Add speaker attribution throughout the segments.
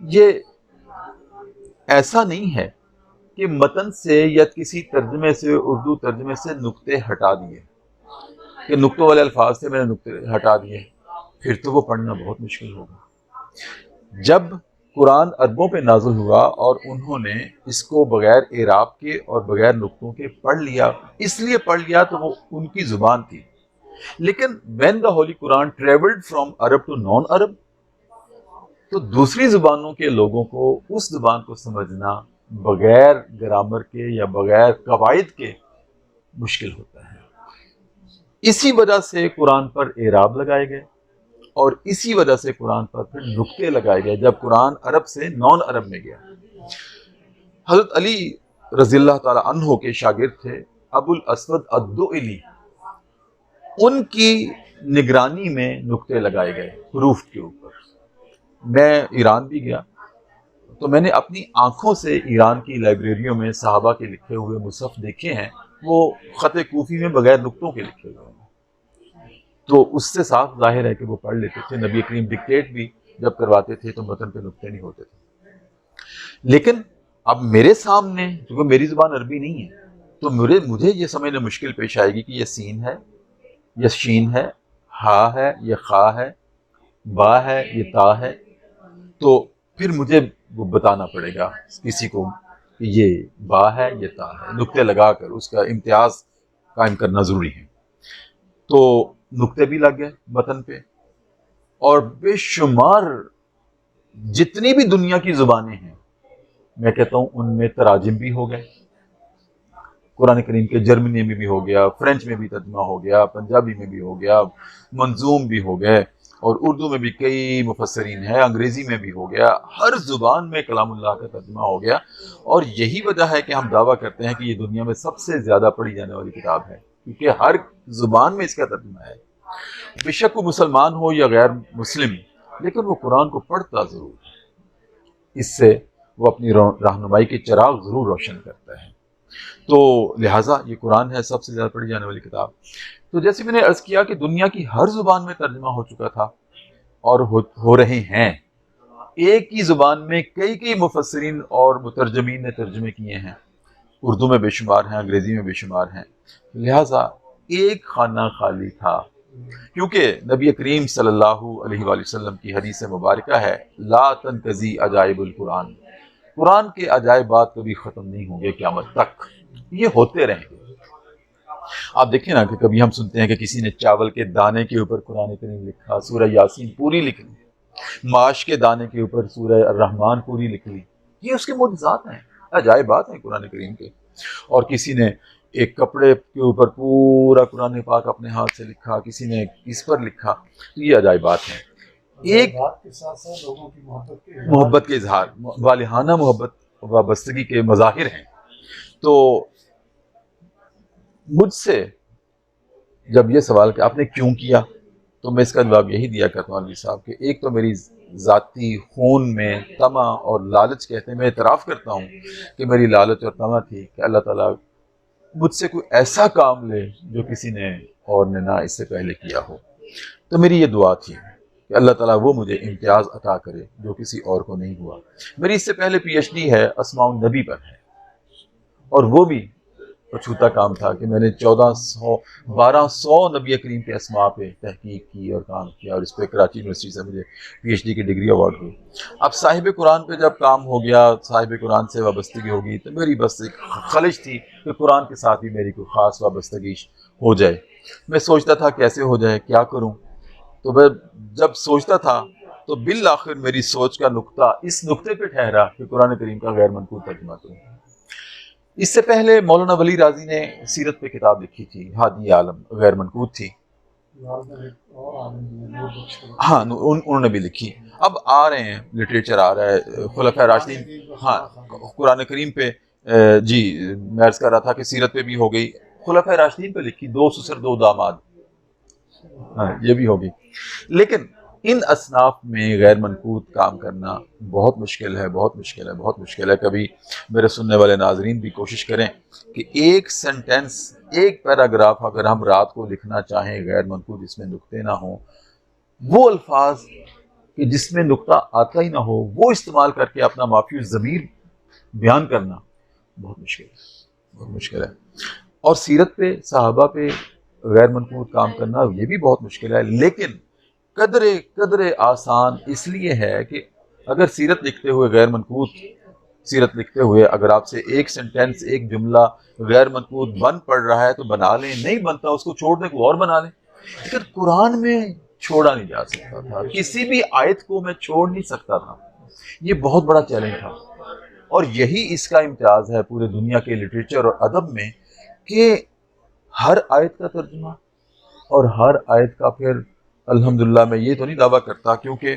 Speaker 1: یہ ایسا نہیں ہے کہ متن سے یا کسی ترجمے سے، اردو ترجمے سے نقطے ہٹا دیے، کہ نقطوں والے الفاظ سے میں نے نقطے ہٹا دیے، پھر تو وہ پڑھنا بہت مشکل ہوگا۔ جب قرآن عربوں پہ نازل ہوا اور انہوں نے اس کو بغیر اعراب کے اور بغیر نقطوں کے پڑھ لیا، اس لیے پڑھ لیا تو وہ ان کی زبان تھی، لیکن when the Holy Quran traveled from Arab to non-Arab، تو دوسری زبانوں کے لوگوں کو اس زبان کو سمجھنا بغیر گرامر کے یا بغیر قواعد کے مشکل ہوتا ہے۔ اسی وجہ سے قرآن پر اعراب لگائے گئے اور اسی وجہ سے قرآن پر پھر نقطے لگائے گئے جب قرآن عرب سے نان عرب میں گیا۔ حضرت علی رضی اللہ تعالی عنہ کے شاگرد تھے ابو الاسود الدؤلی، ان کی نگرانی میں نقطے لگائے گئے حروف کے اوپر۔ میں ایران بھی گیا تو میں نے اپنی آنکھوں سے ایران کی لائبریریوں میں صحابہ کے لکھے ہوئے مصحف دیکھے ہیں، وہ خط کوفی میں بغیر نقطوں کے لکھے ہوئے ہیں، تو اس سے صاف ظاہر ہے کہ وہ پڑھ لیتے تھے۔ نبی کریم ڈکٹیٹ بھی جب کرواتے تھے تو متن پہ نقطے نہیں ہوتے تھے۔ لیکن اب میرے سامنے، کیونکہ میری زبان عربی نہیں ہے، تو مجھے یہ سمجھنا مشکل پیش آئے گی کہ یہ سین ہے، یہ شین ہے، ہا ہے، یہ خا ہے، با ہے، یہ تا ہے، تو پھر مجھے وہ بتانا پڑے گا کسی کو کہ یہ با ہے، یہ تا ہے، نقطے لگا کر اس کا امتیاز قائم کرنا ضروری ہے۔ تو نقطے بھی لگ گئے متن پہ، اور بے شمار جتنی بھی دنیا کی زبانیں ہیں، میں کہتا ہوں ان میں تراجم بھی ہو گئے۔ قرآن کریم کے جرمنی میں بھی ہو گیا، فرینچ میں بھی ترجمہ ہو گیا، پنجابی میں بھی ہو گیا، منظوم بھی ہو گئے، اور اردو میں بھی کئی مفسرین ہیں، انگریزی میں بھی ہو گیا، ہر زبان میں کلام اللہ کا ترجمہ ہو گیا۔ اور یہی وجہ ہے کہ ہم دعویٰ کرتے ہیں کہ یہ دنیا میں سب سے زیادہ پڑھی جانے والی کتاب ہے، کیونکہ ہر زبان میں اس کا ترجمہ ہے۔ بے شک وہ مسلمان ہو یا غیر مسلم، لیکن وہ قرآن کو پڑھتا ضرور ہے، اس سے وہ اپنی رہنمائی کے چراغ ضرور روشن کرتا ہے۔ تو لہٰذا یہ قرآن ہے سب سے زیادہ پڑھی جانے والی کتاب۔ تو جیسے میں نے عرض کیا کہ دنیا کی ہر زبان میں ترجمہ ہو چکا تھا اور ہو رہے ہیں، ایک ہی زبان میں کئی مفسرین اور مترجمین نے ترجمے کیے ہیں، اردو میں بے شمار ہیں، انگریزی میں بے شمار ہیں، لہٰذا ایک خانہ خالی تھا، کیونکہ نبی کریم صلی اللہ علیہ وآلہ وسلم کی حدیث مبارکہ ہے لا تنقضی عجائب القرآن، قرآن کے عجائبات کبھی ختم نہیں ہوں گے قیامت تک، یہ ہوتے رہیں گے۔ آپ دیکھیں نا کہ کبھی ہم سنتے ہیں کہ کسی نے چاول کے دانے کے اوپر قرآن کریم لکھا، سورہ یاسین پوری لکھ لی، ماش کے دانے کے اوپر سورہ الرحمن پوری لکھ لی، یہ اس کے معجزات ہیں، عجائبات ہیں قرآن کریم کے۔ اور کسی نے ایک کپڑے کے اوپر پورا قرآن پاک اپنے ہاتھ سے لکھا، کسی نے اس پر لکھا، تو یہ عجائبات ہیں۔ ایک
Speaker 2: بات کے ساتھ ساتھ لوگوں کی
Speaker 1: محبت کے اظہار، والہانہ محبت وابستگی کے مظاہر ہیں۔ تو مجھ سے جب یہ سوال کہ آپ نے کیوں کیا، تو میں اس کا جواب یہی دیا کرتا ہوں علی صاحب کہ ایک تو میری ذاتی خون میں طمع اور لالچ کہتے ہیں، میں اعتراف کرتا ہوں کہ میری لالچ اور طمع تھی کہ اللہ تعالیٰ مجھ سے کوئی ایسا کام لے جو کسی نے اور نے نہ اس سے پہلے کیا ہو۔ تو میری یہ دعا تھی کہ اللہ تعالیٰ وہ مجھے امتیاز عطا کرے جو کسی اور کو نہیں ہوا۔ میری اس سے پہلے پی ایچ ڈی ہے اسماء النبی پر ہے، اور وہ بھی اچھوتا کام تھا کہ میں نے 1200 نبی کریم کے اسماء پہ تحقیق کی اور کام کیا، اور اس پہ کراچی یونیورسٹی سے مجھے پی ایچ ڈی کی ڈگری ایوارڈ ہوئی۔ اب صاحب قرآن پہ جب کام ہو گیا، صاحب قرآن سے وابستگی ہوگی، تو میری بس ایک خواہش تھی کہ قرآن کے ساتھ بھی میری کوئی خاص وابستگی ہو جائے۔ میں سوچتا تھا کیسے ہو جائے، کیا کروں، تو میں جب سوچتا تھا تو بالآخر میری سوچ کا نقطہ اس نقطے پہ ٹھہرا کہ قرآن کریم کا غیر منقول ترجمہ کروں۔ اس سے پہلے مولانا ولی راضی نے سیرت پہ کتاب لکھی تھی، ہادی عالم، غیر منقول تھی، ہاں انہوں نے بھی لکھی۔ اب آ رہے ہیں، لٹریچر آ رہا ہے خلفاء راشدین، ہاں قرآن کریم پہ، جی میں عرض کر رہا تھا کہ سیرت پہ بھی ہو گئی، خلفاء راشدین پہ لکھی، 2 سسر 2 داماد، ہاں یہ بھی ہوگی۔ لیکن ان اصناف میں غیر منقول کام کرنا بہت مشکل ہے، بہت مشکل ہے، بہت مشکل ہے۔ کبھی میرے سننے والے ناظرین بھی کوشش کریں کہ ایک سینٹنس، ایک پیراگراف اگر ہم رات کو لکھنا چاہیں غیر منقول جس میں نقطے نہ ہوں، وہ الفاظ کہ جس میں نقطہ آتا ہی نہ ہو وہ استعمال کر کے اپنا معافی الضمیر بیان کرنا بہت مشکل ہے، بہت مشکل ہے. اور سیرت پہ، صحابہ پہ غیر منقوط کام کرنا یہ بھی بہت مشکل ہے، لیکن قدر آسان اس لیے ہے کہ اگر سیرت لکھتے ہوئے غیر منقوط سیرت لکھتے ہوئے اگر آپ سے ایک سینٹینس، ایک جملہ غیر منقوط بن پڑ رہا ہے تو بنا لیں، نہیں بنتا اس کو چھوڑ دیں، کوئی اور بنا لیں. لیکن قرآن میں چھوڑا نہیں جا سکتا تھا، کسی بھی آیت کو میں چھوڑ نہیں سکتا تھا. یہ بہت بڑا چیلنج تھا، اور یہی اس کا امتیاز ہے پورے دنیا کے لٹریچر اور ادب میں کہ ہر آیت کا ترجمہ اور ہر آیت کا پھر الحمدللہ میں یہ تو نہیں دعویٰ کرتا، کیونکہ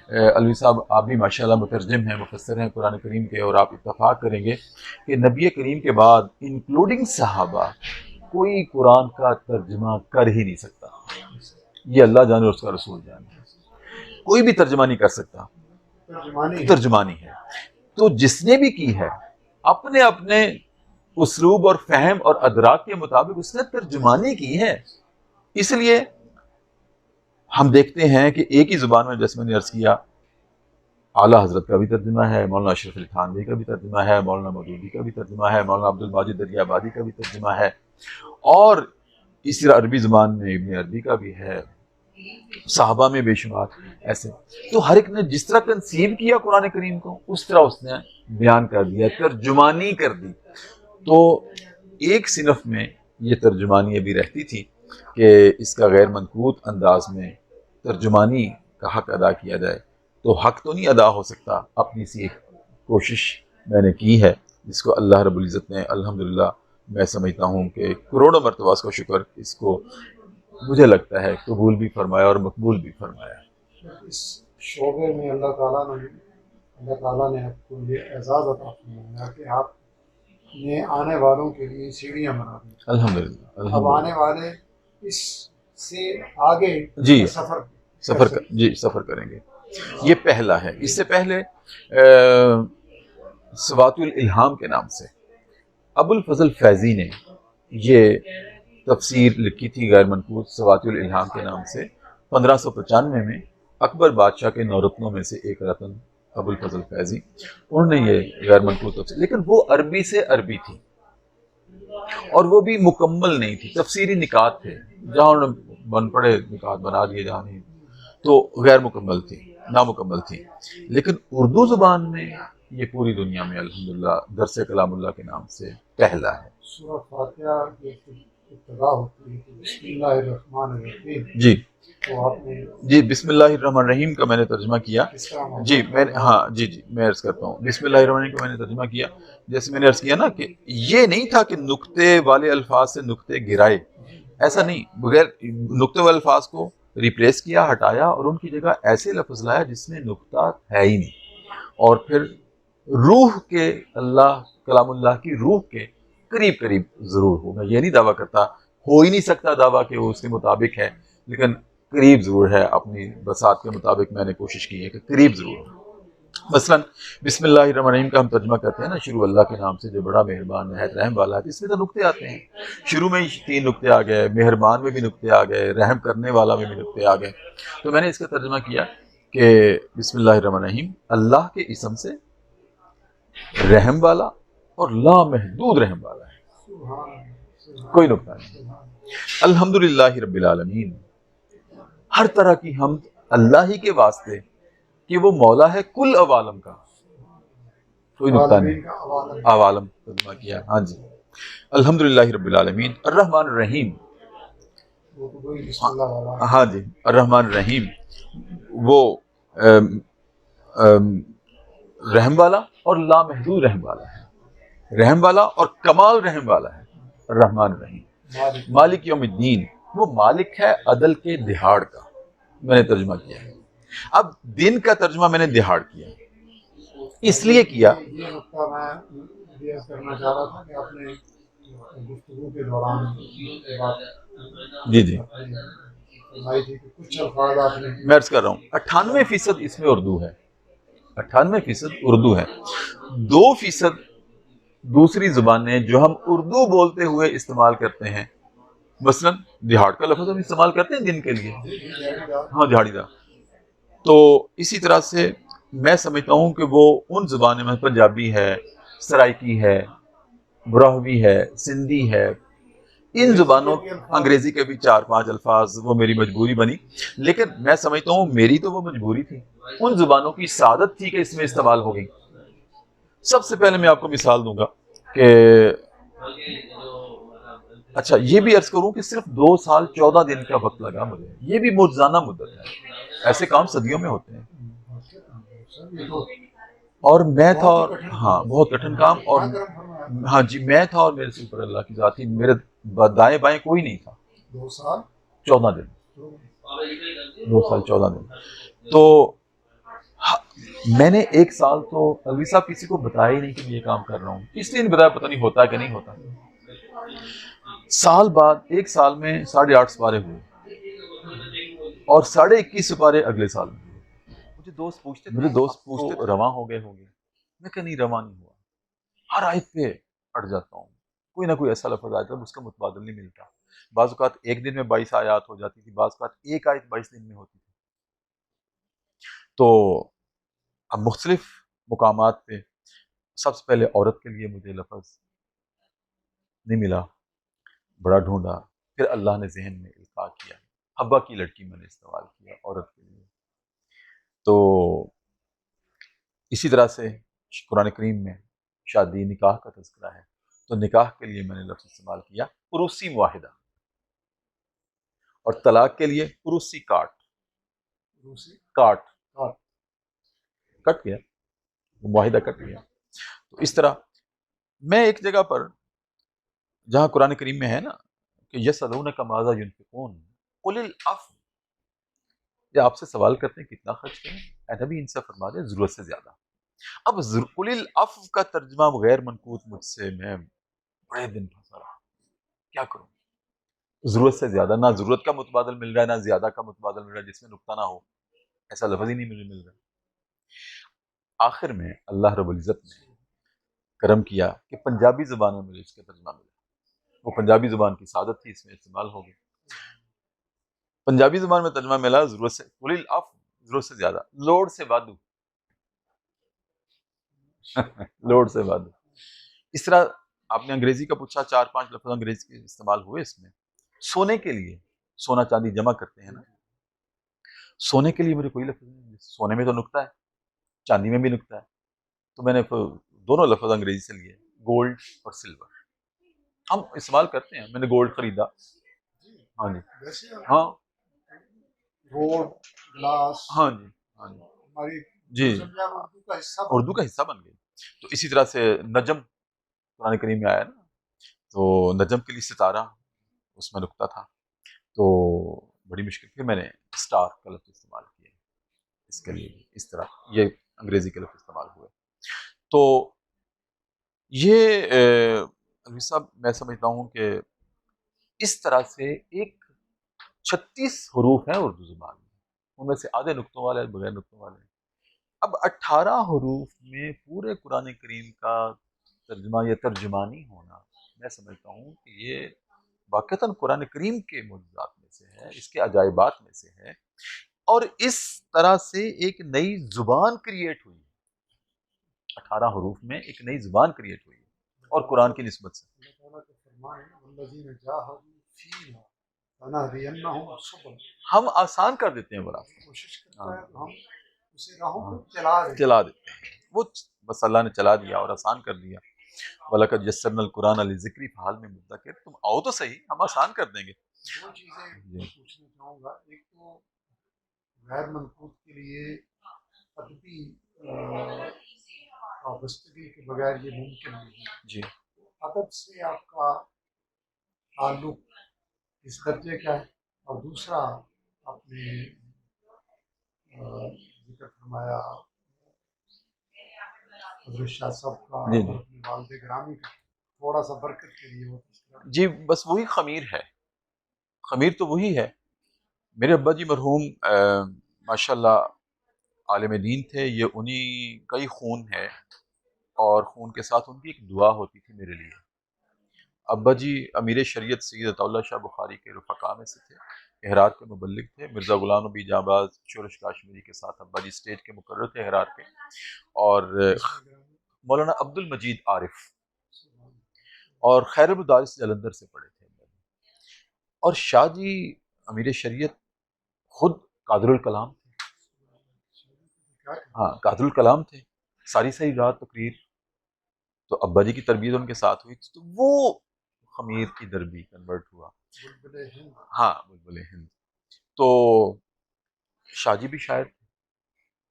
Speaker 1: علوی صاحب آپ بھی ماشاءاللہ مترجم ہیں، مفسر ہیں قرآن کریم کے، اور آپ اتفاق کریں گے کہ نبی کریم کے بعد انکلوڈنگ صحابہ کوئی قرآن کا ترجمہ کر ہی نہیں سکتا. یہ اللہ جانے اور اس کا رسول جانے، کوئی بھی ترجمہ نہیں کر سکتا، ترجمانی ہے. تو جس نے بھی کی ہے اپنے اپنے اسلوب اور فہم اور ادراک کے مطابق اس نے ترجمانی کی ہے. اس لیے ہم دیکھتے ہیں کہ ایک ہی زبان میں، جیسے میں نے عرض کیا، اعلیٰ حضرت کا بھی ترجمہ ہے، مولانا اشرف علی تھانوی کا بھی ترجمہ ہے، مولانا مودودی کا بھی ترجمہ ہے، مولانا عبد الماجد دریابادی کا بھی ترجمہ ہے، اور اسی طرح عربی زبان میں ابن عربی کا بھی ہے، صحابہ میں بے شمار ایسے. تو ہر ایک نے جس طرح کنسیو کیا قرآن کریم کو اس طرح اس نے بیان کر دیا، ترجمانی کر دی. تو ایک صنف میں یہ ترجمانی ابھی رہتی تھی کہ اس کا غیر منقوط انداز میں ترجمانی کا حق ادا کیا جائے. تو حق تو نہیں ادا ہو سکتا، اپنی سی ایک کوشش میں نے کی ہے، جس کو اللہ رب العزت نے الحمدللہ میں سمجھتا ہوں کہ کروڑوں مرتبہ اس کو شکر، اس کو مجھے لگتا ہے قبول بھی فرمایا اور مقبول بھی فرمایا.
Speaker 2: اس شعبے میں اللہ تعالیٰ نے آپ کو یہ اعزاز عطا فرمایا کہ آپ نے آنے والوں کے لیے سیڑھیاں بنا دی.
Speaker 1: الحمدللہ.
Speaker 2: اب آنے والے اس سے آگے
Speaker 1: جی
Speaker 2: سفر
Speaker 1: کریں گے. یہ پہلا ہے. اس سے پہلے سوات الالہام کے نام سے ابو الفضل فیضی نے یہ تفسیر لکھی تھی غیر منقوط سوات الالہام کے نام سے 1595 میں. اکبر بادشاہ کے 9 رتنوں میں سے ایک رتن ابو الفضل فیضی، انہوں نے یہ غیر منقوط تفسیر، لیکن وہ عربی سے عربی تھی اور وہ بھی مکمل نہیں تھی. تفسیری نکات تھے، جہاں انہوں نے بن پڑے نکات بنا دیے، جہاں نہیں تو غیر مکمل تھی، نامکمل تھی. لیکن اردو زبان میں یہ پوری دنیا میں الحمدللہ درس کلام اللہ کے نام سے پہلا ہے.
Speaker 2: سورہ فاتحہ کی ابتدا ہوتی ہے بسم اللہ الرحمن الرحیم.
Speaker 1: جی
Speaker 2: تو آپ نے
Speaker 1: جی بسم اللہ الرحمن الرحیم کا میں نے ترجمہ کیا. جی میں میں عرض کرتا ہوں، بسم اللہ الرحمن الرحیم کا میں نے ترجمہ کیا. جیسے میں نے عرض کیا نا کہ یہ نہیں تھا کہ نقطے والے الفاظ سے نقطے گرائے، ایسا نہیں. بغیر نقطے والے الفاظ کو ریپلیس کیا، ہٹایا، اور ان کی جگہ ایسے لفظ لایا جس میں نقطہ ہے ہی نہیں. اور پھر روح کے، اللہ کلام اللہ کی روح کے قریب ضرور ہو. میں یہ نہیں دعویٰ کرتا، ہو ہی نہیں سکتا دعویٰ کہ وہ اس کے مطابق ہے، لیکن قریب ضرور ہے. اپنی بساط کے مطابق میں نے کوشش کی ہے کہ قریب ضرور ہو. مثلا بسم اللہ الرحمن الرحیم کا ہم ترجمہ کرتے ہیں نا، شروع اللہ کے نام سے جو بڑا مہربان نہایت رحم والا ہے. اس میں تو نقطے آتے ہیں، شروع میں ہی 3 نقطے آ گئے، مہربان میں بھی نقطے آ گئے، رحم کرنے والا میں بھی نقطے آ گئے. تو میں نے اس کا ترجمہ کیا کہ بسم اللہ الرحمن الرحیم، اللہ کے اسم سے رحم والا اور لامحدود رحم والا ہے، کوئی نقطہ نہیں. الحمدللہ رب العالمین، ہر طرح کی حمد اللہ ہی کے واسطے کہ وہ مولا ہے کل عوالم کا، کوئی نقطہ نہیں. عوالم ترجمہ کیا. ہاں جی. الحمدللہ رب العالمین الرحمن الرحیم. ہاں جی. الرحمن الرحیم وہ رحم والا اور لامحدود رحم والا ہے، رحم والا اور کمال رحم والا ہے. الرحمن الرحیم مالک یوم الدین، وہ مالک ہے عدل کے دہاڑ کا. میں نے ترجمہ کیا ہے. اب دن کا ترجمہ میں نے دہاڑ کیا، اس لیے کیا.
Speaker 2: یہ نقطہ میں یہ کرنا چاہ رہا تھا کہ آپ نے گفتگو کے دوران
Speaker 1: جی
Speaker 2: کچھ الفاظ آپ نے،
Speaker 1: میں عرض کر رہا ہوں 98% اس میں اردو ہے، 98% اردو ہے. 2% دوسری زبانیں جو ہم اردو بولتے ہوئے استعمال کرتے ہیں. مثلا دہاڑ کا لفظ ہم استعمال کرتے ہیں دن کے لیے، ہاں دہاڑی دار. تو اسی طرح سے میں سمجھتا ہوں کہ وہ ان زبانوں میں پنجابی ہے، سرائکی ہے، براہوی ہے، سندھی ہے، ان زبانوں، انگریزی کے بھی 4-5 الفاظ، وہ میری مجبوری بنی، لیکن میں سمجھتا ہوں میری تو وہ مجبوری تھی، ان زبانوں کی سعادت تھی کہ اس میں استعمال ہو گئی۔ سب سے پہلے میں آپ کو مثال دوں گا کہ اچھا یہ بھی عرض کروں کہ صرف 2 سال 14 دن کا وقت لگا مجھے، یہ بھی معجزانہ مدت ہے، ایسے کام صدیوں میں ہوتے ہیں۔ اور میں تھا، اور ہاں بہت کٹھن کام، اور ہاں جی میں تھا اور میرے سے اوپر اللہ کی ذات تھی، میرے دائیں بائیں کوئی نہیں تھا۔
Speaker 2: 2 سال
Speaker 1: 14 دن، 2 سال 14 دن۔ تو میں نے 1 سال تو الوی صاحب کسی کو بتایا ہی نہیں کہ میں یہ کام کر رہا ہوں، اس لیے نہیں بتایا، پتہ نہیں ہوتا ہے کہ نہیں ہوتا۔ سال بعد 1 سال میں 8.5 سپارے ہوئے، اور 21.5 سپارے اگلے سال میں۔ مجھے دوست پوچھتے رواں ہو گئے ہوں گے، میں کہ نہیں رواں نہیں ہوا، ہر آیت پہ اڑ جاتا ہوں، کوئی نہ کوئی ایسا لفظ آتا ہے اس کا متبادل نہیں ملتا۔ بعض اوقات ایک دن میں 22 آیات ہو جاتی تھی، بعض اوقات ایک آیت 22 دن میں ہوتی تھی۔ تو اب مختلف مقامات پہ سب سے پہلے عورت کے لیے مجھے لفظ نہیں ملا، بڑا ڈھونڈا، پھر اللہ نے ذہن میں القاء کیا، حبا کی لڑکی میں نے استعمال کیا عورت کے لیے۔ تو اسی طرح سے قرآن کریم میں شادی نکاح کا تذکرہ ہے، تو نکاح کے لیے میں نے لفظ استعمال کیا پروسی معاہدہ، اور طلاق کے لیے پروسی کاٹ، کاٹ کٹ گیا، معاہدہ کٹ گیا۔ تو اس طرح میں ایک جگہ پر جہاں قرآن کریم میں ہے نا کہ یسألونک ماذا ینفقون قل العفو، یہ آپ سے سوال کرتے ہیں کتنا خرچ کریں، اے نبی ان سے فرما دیں ضرورت سے زیادہ۔ اب قل العفو کا ترجمہ غیر منقوط مجھ سے میں بڑے دن پھنسا رہا، کیا کروں؟ ضرورت سے زیادہ، نہ ضرورت کا متبادل مل رہا ہے، نہ زیادہ کا متبادل مل رہا ہے جس میں نقطہ نہ ہو، ایسا لفظ ہی نہیں مجھے مل رہا۔ آخر میں اللہ رب العزت نے کرم کیا کہ پنجابی زبان میں مجھے اس کا ترجمہ ملا، وہ پنجابی زبان کی سعادت تھی، اس میں استعمال ہو گئی۔ پنجابی زبان میں ترجمہ ملا ضرورت سے، قل العفو ضرورت سے زیادہ، لوڑ سے وادو لوڑ سے وادو۔ اس طرح آپ نے انگریزی کا پوچھا، 4-5 لفظ انگریزی کے استعمال ہوئے اس میں۔ سونے کے لیے، سونا چاندی جمع کرتے ہیں نا، سونے کے لیے میرے کوئی لفظ نہیں، سونے میں تو نقطہ ہے، چاندی میں بھی نقطہ ہے، تو میں نے دونوں لفظ انگریزی سے لیے، گولڈ اور سلور۔ ہم استعمال کرتے ہیں، میں نے گولڈ خریدا، ہاں جی، ہاں
Speaker 2: روڈ گلاس
Speaker 1: ہاں جی، ہاں جی
Speaker 2: ہماری
Speaker 1: جی،
Speaker 2: اردو کا حصہ
Speaker 1: اردو کا حصہ بن گئی۔ تو اسی طرح سے نجم قرآن کریم میں آیا نا، تو نجم کے لیے ستارہ، اس میں نقطہ تھا، تو بڑی مشکل، پھر میں نے اسٹار کا لفظ استعمال کیا اس کے لیے، اس طرح یہ انگریزی کے لفظ استعمال ہوئے۔ تو یہ الوی صاحب میں سمجھتا ہوں کہ اس طرح سے ایک 36 حروف ہیں اردو زبان میں، ان میں سے آدھے نقطوں والے بغیر نقطوں والے۔ اب 18 حروف میں پورے قرآن کریم کا ترجمہ یا ترجمانی ہونا، میں سمجھتا ہوں کہ یہ واقعتاً قرآن کریم کے معجزات میں سے ہے، اس کے عجائبات میں سے ہے، اور اس طرح سے ایک نئی زبان کریٹ ہوئی، 18 حروف میں ایک نئی زبان کریٹ ہوئی اور قرآن کی نسبت سے۔
Speaker 2: اللہ تعالیٰ کا فرمان ہے والذین جاہدوا فینا لنہدینہم سبلنا، ہم
Speaker 1: آسان کر دیتے ہیں بڑا،
Speaker 2: کوشش کرتا ہے تو ہم اسے راہوں کو
Speaker 1: چلا دیتے ہیں، وہ بس اللہ نے چلا دیا اور آسان کر دیا۔ وَلَقَدْ يَسَّرْنَا الْقُرْآنَ لِلذِّكْرِ فَهَلْ مِن مُدَّكِرٍ، تم آؤ تو صحیح، ہم آسان کر دیں گے۔
Speaker 2: 2 چیزیں پوچھنا چاہوں گا، ایک تو غیر منقوط کے لیے ادبی وابستگی کے بغیر یہ ممکن نہیں ہے،
Speaker 1: جی،
Speaker 2: ادب سے آپ کا تعلق اس درجے کا ہے، اور دوسرا آپ نے ذکر فرمایا حضرت شاہ صاحب کا
Speaker 1: جی
Speaker 2: اور اپنے والد گرامی کا، تھوڑا سا برکت کے لیے وہ تذکرہ۔
Speaker 1: جی، بس وہی خمیر ہے، خمیر تو وہی ہے۔ میرے ابا جی مرحوم ماشاءاللہ عالم دین تھے، یہ انہی کا ہی خون ہے، اور خون کے ساتھ ان کی ایک دعا ہوتی تھی میرے لیے۔ ابا جی امیر شریعت سید عطا اللہ شاہ بخاری کے رفقا میں سے تھے، احرار کے مبلغ تھے. مرزا غلام نبی جانباز شورش کاشمیری کے ساتھ ابا جی اسٹیج کے مقرر تھے احرار کے، اور مولانا عبد المجید عارف اور خیر المدارس جلندھر سے پڑھے تھے. اور شاہ جی امیر شریعت خود قادر الکلام تھے. ہاں قادر الکلام تھے. ساری ساری رات تقریر. تو ابا جی کی تربیت ان کے ساتھ ہوئی تو وہ خمیر کی دربی کنورٹ ہوا. ہاں بلبل ہند. تو شاہ جی بھی شاعر تھے،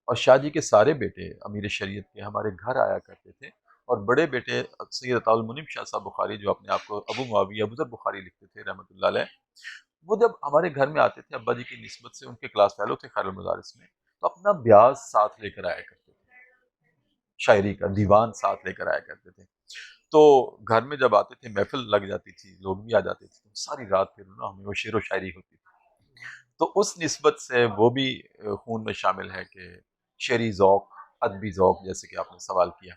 Speaker 1: اور شاہ جی کے سارے بیٹے امیر شریعت کے ہمارے گھر آیا کرتے تھے. اور بڑے بیٹے سید عطا المنعم شاہ صاحب بخاری جو اپنے آپ کو ابو معاویہ ابو ذر بخاری لکھتے تھے رحمۃ اللہ علیہ، وہ جب ہمارے گھر میں آتے تھے ابا جی کی نسبت سے ان کے کلاس فیلو تھے خیر المدارس میں، تو اپنا بیاض ساتھ لے کر آیا کرتے تھے، شاعری کا دیوان ساتھ لے کر آیا کرتے تھے. تو گھر میں جب آتے تھے محفل لگ جاتی تھی، لوگ بھی آ جاتے تھے، تو ساری رات پھر نا ہمیں وہ شعر و شاعری ہوتی تھی. تو اس نسبت سے وہ بھی خون میں شامل ہے کہ شعری ذوق، ادبی ذوق جیسے کہ آپ نے سوال کیا،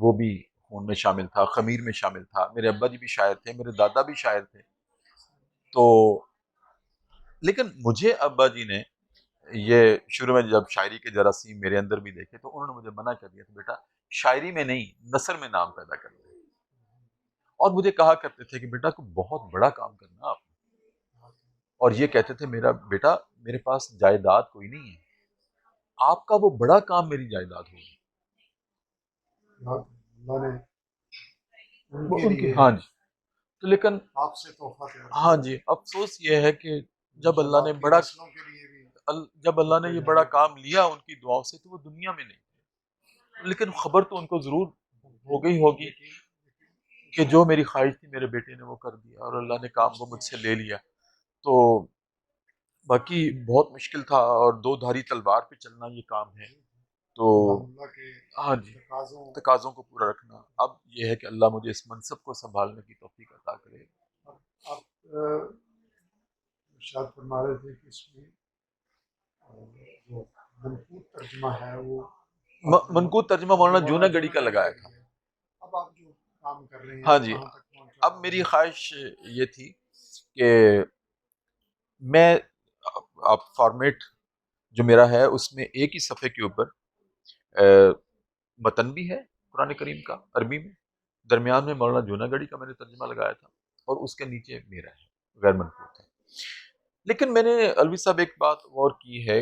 Speaker 1: وہ بھی خون میں شامل تھا، خمیر میں شامل تھا. میرے ابا جی بھی شاعر تھے، میرے دادا بھی شاعر تھے. تو لیکن مجھے ابا جی نے یہ شروع میں جب شاعری کے جراثیم میرے اندر بھی دیکھے تو انہوں نے مجھے منع کر دیا تھا، بیٹا شاعری میں نہیں نثر میں نام پیدا کر دے. اور مجھے کہا کرتے تھے کہ بیٹا کو بہت بڑا کام کرنا آپ نے. اور یہ کہتے تھے میرا بیٹا میرے پاس جائیداد کوئی نہیں ہے، آپ کا وہ بڑا کام میری جائیداد ہوگی. ہاں جی. تو لیکن
Speaker 2: آپ سے
Speaker 1: ہاں جی افسوس یہ ہے کہ جب اللہ نے بڑا جب اللہ نے یہ بڑا کام لیا ان کی دعاؤں سے تو وہ دنیا میں نہیں تھے. لیکن خبر تو ان کو ضرور ہو گئی ہوگی کہ جو میری خواہش تھی میرے بیٹے نے وہ کر دیا اور اللہ نے کام وہ مجھ سے لے لیا. تو باقی بہت مشکل تھا، اور دو دھاری تلوار پہ چلنا یہ کام ہے. تو ہاں جی تقاضوں کو پورا رکھنا. اب یہ ہے کہ اللہ مجھے اس منصب کو سنبھالنے کی توفیق عطا کرے.
Speaker 2: آپ ارشاد فرما رہے تھے کہ اس میں جو منقوط ترجمہ ہے وہ
Speaker 1: منقوط ترجمہ مولانا جوناگڑھی کا لگایا تھا.
Speaker 2: اب آپ جو کام کر رہے ہیں
Speaker 1: ہاں جی اب میری خواہش یہ تھی کہ میں اب فارمیٹ جو میرا ہے اس میں ایک ہی صفحے کے اوپر متن بھی ہے قرآن کریم کا عربی میں، درمیان میں مولانا جوناگڑھی کا میں نے ترجمہ لگایا تھا، اور اس کے نیچے میرا ہے غیر منقوط ہے. لیکن میں نے الوی صاحب ایک بات غور کی ہے،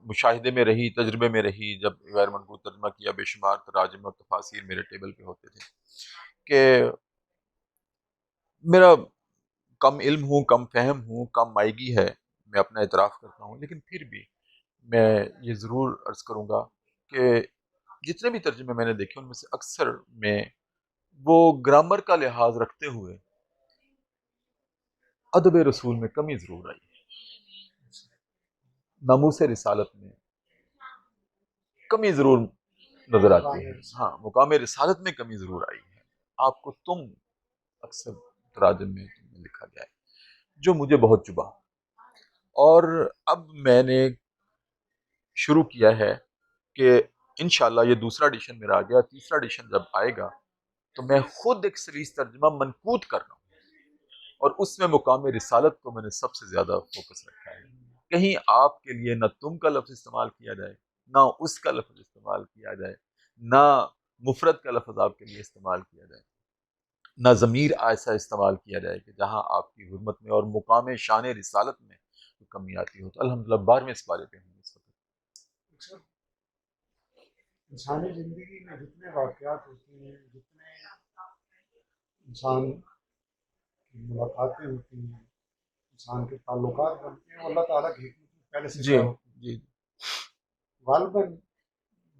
Speaker 1: مشاہدے میں رہی، تجربے میں رہی، جب غیر منقوط ترجمہ کیا بے شمار تراجم اور تفاسیر میرے ٹیبل پہ ہوتے تھے، کہ میرا کم علم ہوں، کم فہم ہوں، کم مائیگی ہے، میں اپنا اعتراف کرتا ہوں. لیکن پھر بھی میں یہ ضرور عرض کروں گا کہ جتنے بھی ترجمے میں نے دیکھے ان میں سے اکثر میں وہ گرامر کا لحاظ رکھتے ہوئے ادب رسول میں کمی ضرور آئی ہے، ناموس رسالت میں کمی ضرور نظر آتی ہے. ہاں مقام رسالت میں کمی ضرور آئی ہے. آپ کو تم اکثر تراجم میں لکھا گیا ہے جو مجھے بہت چبھا. اور اب میں نے شروع کیا ہے کہ انشاءاللہ یہ دوسرا ایڈیشن میرا آ گیا، تیسرا ایڈیشن جب آئے گا تو میں خود ایک سریح ترجمہ منقوط کر رہا ہوں، اور اس میں مقام رسالت کو میں نے سب سے زیادہ فوکس رکھا ہے. کہیں آپ کے لیے نہ تم کا لفظ استعمال کیا جائے، نہ اس کا لفظ استعمال کیا جائے، نہ مفرد کا لفظ آپ کے لیے استعمال کیا جائے، نہ ضمیر ایسا استعمال کیا جائے کہ جہاں آپ کی حرمت میں اور مقام شان رسالت میں کمی آتی ہو. تو الحمدللہ 12ویں اس بارے پہ ہوں اس وقت.
Speaker 2: انسانی زندگی میں جتنے واقعات ہوتے ہیں، جتنے انسان کی ملاقاتیں ہوتی ہیں، انسان کے تعلقات بنتے ہیں، وہ اللہ تعالیٰ کی حکمت میں پہلے سے
Speaker 1: جی
Speaker 2: طے ہوتے ہیں.
Speaker 1: جی
Speaker 2: غالباً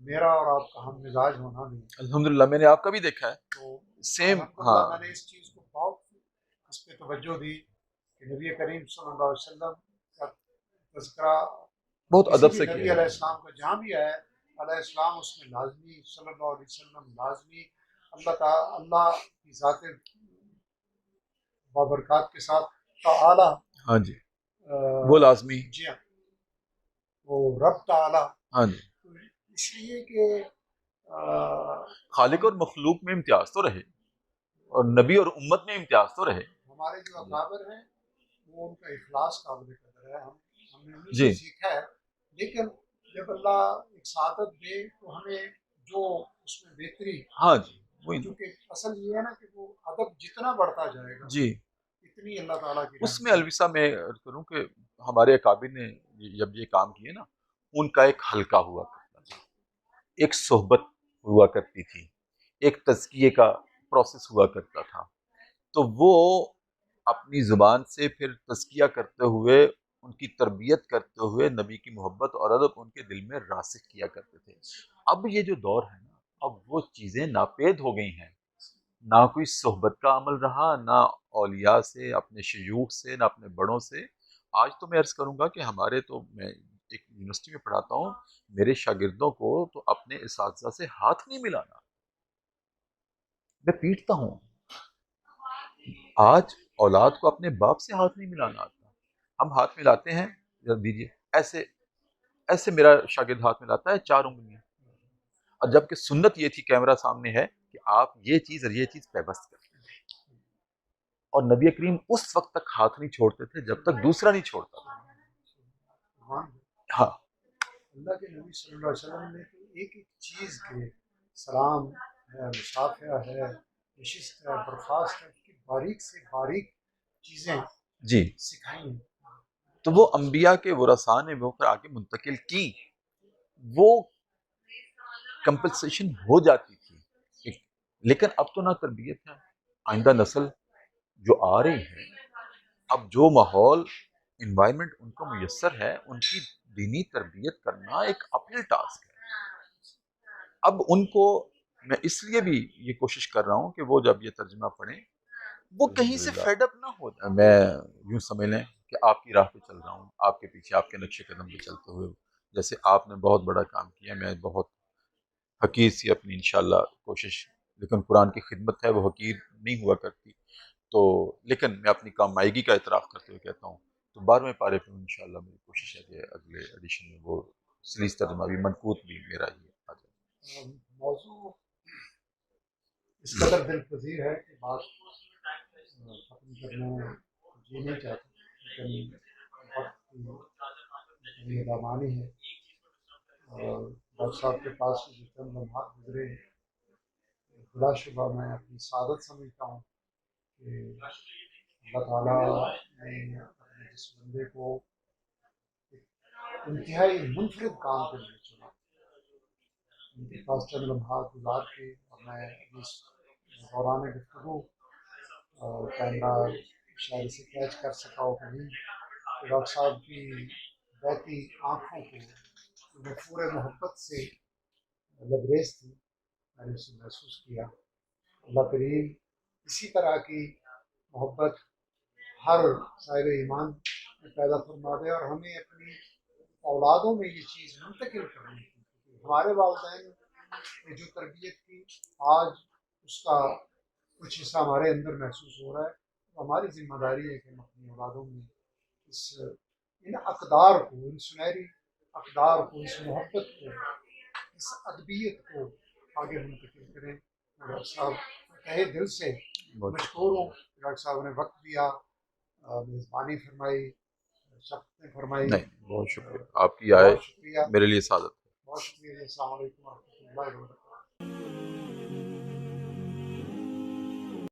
Speaker 2: میرا اور آپ کا ہم مزاج ہونا بھی،
Speaker 1: الحمدللہ میں نے آپ کا بھی دیکھا ہے
Speaker 2: تو
Speaker 1: سیم.
Speaker 2: الحمدللہ میں نے اس چیز کو بہت اس پہ توجہ دی کہ نبی کریم صلی اللہ علیہ وسلم کا تذکرہ
Speaker 1: بہت
Speaker 2: کسی
Speaker 1: ادب
Speaker 2: بھی
Speaker 1: سے
Speaker 2: نبی
Speaker 1: کیا
Speaker 2: علیہ
Speaker 1: ہے.
Speaker 2: السلام کا جہاں بھی ہے علیہ السلام اس میں لازمی، صلی اللہ علیہ وسلم لازمی، اللہ کی ذات بابرکات کے ساتھ تعالی،
Speaker 1: ہاں جی وہ لازمی،
Speaker 2: جی ہاں وہ رب تعالی.
Speaker 1: ہاں جی
Speaker 2: اس لیے کہ
Speaker 1: خالق اور مخلوق میں امتیاز تو رہے، اور نبی اور امت میں امتیاز تو رہے.
Speaker 2: ہمارے جو اکابر ہیں وہ ان کا اخلاص قابل قدر ہے. ہم نے انہیں
Speaker 1: جی
Speaker 2: سے سیکھا ہے. لیکن جب اللہ ایک سعادت دے تو ہمیں جو اس میں بہتری،
Speaker 1: ہاں جی وہی نا.
Speaker 2: کیونکہ اصل یہ ہے نا کہ وہ ادب جتنا بڑھتا جائے گا
Speaker 1: جی
Speaker 2: اتنی اللہ تعالیٰ کی
Speaker 1: اس میں
Speaker 2: رحمت.
Speaker 1: الوسا میں عرض کروں کہ ہمارے اکابر نے جب یہ کام کیے نا، ان کا ایک حلقہ ہوا کرتا تھا، ایک صحبت ہوا کرتی تھی، ایک تزکیے کا پروسیس ہوا کرتا تھا. تو وہ اپنی زبان سے پھر تزکیہ کرتے ہوئے، ان کی تربیت کرتے ہوئے نبی کی محبت اور ادب ان کے دل میں راسخ کیا کرتے تھے. اب یہ جو دور ہے نا، اب وہ چیزیں ناپید ہو گئی ہیں. نہ کوئی صحبت کا عمل رہا، نہ اولیاء سے، اپنے شیوخ سے، نہ اپنے بڑوں سے. آج تو میں عرض کروں گا کہ ہمارے تو، میں ایک یونیورسٹی میں پڑھاتا ہوں، میرے شاگردوں کو تو اپنے اساتذہ سے ہاتھ نہیں ملانا، میں پیٹتا ہوں. آج اولاد کو اپنے باپ سے ہاتھ نہیں ملانا آتا. ہم ہاتھ ملاتے ہیں، ذرا دیجیے، ایسے ایسے میرا شاگرد ہاتھ ملاتا ہے 4 انگلیاں. اور جبکہ سنت یہ تھی، کیمرہ سامنے ہے، کہ آپ یہ چیز اور یہ چیز پیوست کرتے ہیں. اور نبی کریم اس وقت تک ہاتھ نہیں چھوڑتے تھے جب تک دوسرا نہیں چھوڑتا تھا. ہاں
Speaker 2: اللہ کے نبی صلی اللہ علیہ وسلم نے تو ایک ایک چیز کے، سلام ہے، مصافحہ ہے، نشست ہے، برخاست ہے، کی باریک سے باریک چیزیں
Speaker 1: جی.
Speaker 2: سکھائی ہیں.
Speaker 1: تو وہ انبیاء کے ورثاء نے وہ پھر آگے منتقل کی، وہ کمپنسیشن ہو جاتی تھی. لیکن اب تو نہ تربیت ہے. آئندہ نسل جو آ رہی ہے، اب جو ماحول، انوائرمنٹ ان کو میسر ہے، ان کی دینی تربیت کرنا ایک اپہل ٹاسک ہے. اب ان کو میں اس لیے بھی یہ کوشش کر رہا ہوں کہ وہ جب یہ ترجمہ پڑھیں وہ کہیں سے فیڈ اپ نہ ہو جائے. میں یوں سمجھ لیں کہ آپ کی راہ پہ چل رہا ہوں، آپ کے پیچھے، آپ کے نقش قدم پہ چلتے ہوئے، جیسے آپ نے بہت بڑا کام کیا، میں بہت حقیر سی اپنی انشاءاللہ کوشش، لیکن قرآن کی خدمت ہے، وہ حقیر نہیں ہوا کرتی. تو لیکن میں اپنی کامائیگی کا اعتراف کرتے ہوئے کہتا ہوں، تو 12ویں پارے پہ انشاءاللہ میری کوشش ہے کہ اگلے ایڈیشن میں وہ سلیس ترجمہ بھی، منقوط بھی میرا ہی آ جائے.
Speaker 2: موضوع اس قدر دل پذیر ہے کہ بات ختم کرنا جی نہیں چاہتا، لیکن وقت کی دامانی ہے. اور ڈاکٹر صاحب کے پاس جو چند لمحات گزرے، بلا شبہ میں اپنی سعادت سمجھتا ہوں کہ اللہ تعالیٰ نے اپنے جس بندے کو انتہائی منفرد کام کے لیے چنا، ان کے پاس چند لمحات گزار کے، اور میں اس دوران گفتگو کیمرہ شاید اسے کیچ کر سکا ہو کہ نہیں، کہ ڈاکٹر صاحب کی بہتی آنکھوں کو جو پورے محبت سے لبریز تھی، میں نے اسے محسوس کیا. اللہ کریم اسی طرح کی محبت ہر صاحب ایمان میں پیدا فرما دے، اور ہمیں اپنی اولادوں میں یہ چیز منتقل کرنی ہے. ہمارے والدین نے جو تربیت کی، آج اس کا کچھ حصہ ہمارے اندر محسوس ہو رہا ہے. ہماری ذمہ داری ہے کہ ہم اپنی اولادوں میں ان اقدار کو، ان سنہری اقدار کو، اس محبت کو، اس ادبیت کو آگے منتقل کریں. ڈاکٹر صاحب تہہ دل سے مشکور ہوں کہ ڈاکٹر صاحب نے وقت دیا، میزبانی فرمائی، شفقتیں فرمائی.
Speaker 1: نہیں، بہت شکریہ، آپ کی آئے
Speaker 2: بہت شکریہ،
Speaker 1: میرے لیے سعادت.
Speaker 2: بہت شکریہ. السلام علیکم ورحمۃ اللہ وبرکاتہ.